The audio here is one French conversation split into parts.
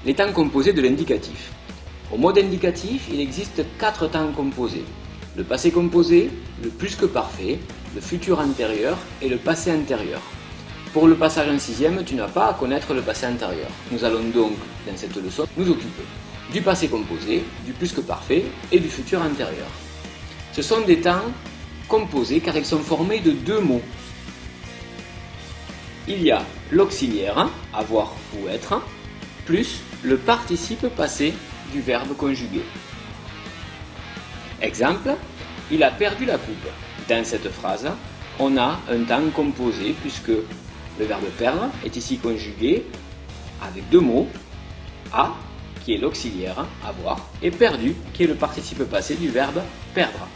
Les temps composés de l'indicatif. Au mode indicatif, il existe 4 temps composés. Le passé composé, le plus que parfait, le futur antérieur et le passé antérieur. Pour le passage en 6e, tu n'as pas à connaître le passé antérieur. Nous allons donc, dans cette leçon, nous occuper du passé composé, du plus que parfait et du futur antérieur. Ce sont des temps composés car ils sont formés de 2 mots. Il y a l'auxiliaire, avoir ou être, plus le participe passé du verbe conjugué. Exemple, il a perdu la coupe. Dans cette phrase, on a un temps composé puisque le verbe perdre est ici conjugué avec 2 mots, a qui est l'auxiliaire, avoir, et perdu qui est le participe passé du verbe perdre.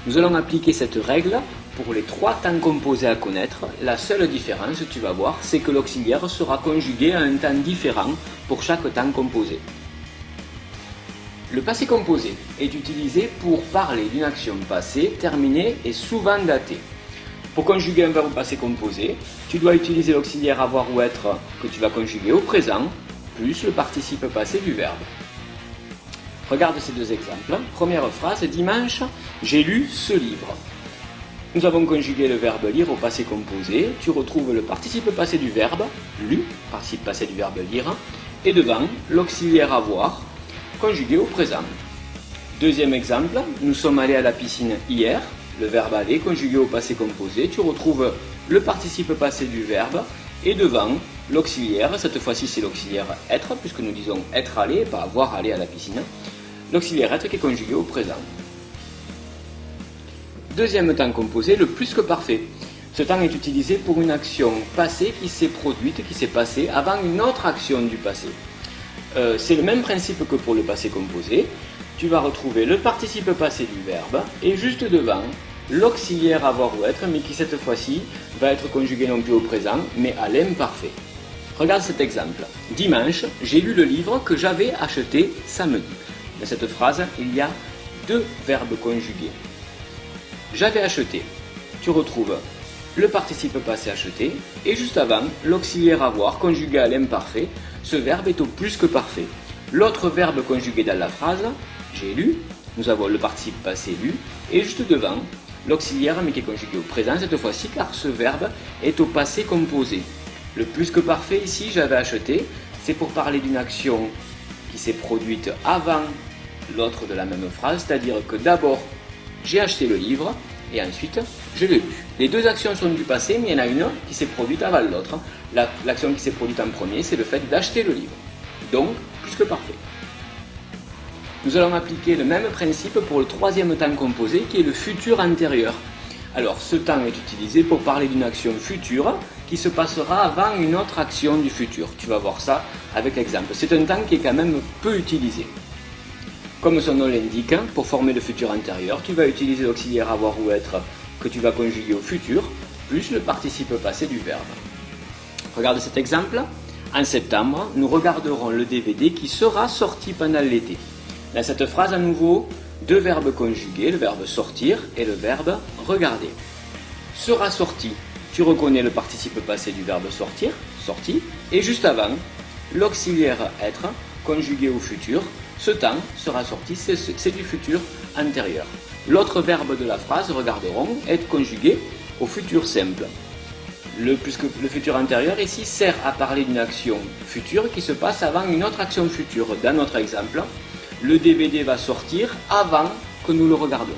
Nous allons appliquer cette règle pour les 3 temps composés à connaître. La seule différence, tu vas voir, c'est que l'auxiliaire sera conjugué à un temps différent pour chaque temps composé. Le passé composé est utilisé pour parler d'une action passée, terminée et souvent datée. Pour conjuguer un verbe passé composé, tu dois utiliser l'auxiliaire avoir ou être que tu vas conjuguer au présent, plus le participe passé du verbe. Regarde ces 2 exemples. Première phrase, dimanche, j'ai lu ce livre. Nous avons conjugué le verbe lire au passé composé. Tu retrouves le participe passé du verbe, lu, participe passé du verbe lire, et devant l'auxiliaire avoir, conjugué au présent. Deuxième exemple, nous sommes allés à la piscine hier. Le verbe aller, conjugué au passé composé. Tu retrouves le participe passé du verbe, et devant l'auxiliaire, cette fois-ci c'est l'auxiliaire être, puisque nous disons être allé et pas avoir allé à la piscine. L'auxiliaire être qui est conjugué au présent. Deuxième temps composé, le plus que parfait. Ce temps est utilisé pour une action passée qui s'est produite, qui s'est passée avant une autre action du passé. C'est le même principe que pour le passé composé. Tu vas retrouver le participe passé du verbe et juste devant l'auxiliaire avoir ou être, mais qui cette fois-ci va être conjugué non plus au présent, mais à l'imparfait. Regarde cet exemple. Dimanche, j'ai lu le livre que j'avais acheté samedi. Dans cette phrase, il y a 2 verbes conjugués. J'avais acheté. Tu retrouves le participe passé acheté et juste avant, l'auxiliaire avoir conjugué à l'imparfait. Ce verbe est au plus que parfait. L'autre verbe conjugué dans la phrase, j'ai lu, nous avons le participe passé lu et juste devant, l'auxiliaire mais qui est conjugué au présent cette fois-ci car ce verbe est au passé composé. Le plus que parfait ici, j'avais acheté, c'est pour parler d'une action qui s'est produite avant l'autre de la même phrase, c'est-à-dire que d'abord j'ai acheté le livre et ensuite je l'ai lu. Les 2 actions sont du passé, mais il y en a une qui s'est produite avant l'autre. L'action qui s'est produite en premier, c'est le fait d'acheter le livre. Donc, plus que parfait. Nous allons appliquer le même principe pour le 3e temps composé qui est le futur antérieur. Alors, ce temps est utilisé pour parler d'une action future qui se passera avant une autre action du futur. Tu vas voir ça avec l'exemple. C'est un temps qui est quand même peu utilisé. Comme son nom l'indique, pour former le futur antérieur, tu vas utiliser l'auxiliaire avoir ou être que tu vas conjuguer au futur, plus le participe passé du verbe. Regarde cet exemple. En septembre, nous regarderons le DVD qui sera sorti pendant l'été. Dans cette phrase, à nouveau, 2 verbes conjugués, le verbe sortir et le verbe regarder. Sera sorti, tu reconnais le participe passé du verbe sortir, sorti, et juste avant, l'auxiliaire être, conjugué au futur. Ce temps sera sorti, c'est du futur antérieur. L'autre verbe de la phrase, regarderont, est conjugué au futur simple. Le futur antérieur ici sert à parler d'une action future qui se passe avant une autre action future. Dans notre exemple, le DVD va sortir avant que nous le regardions.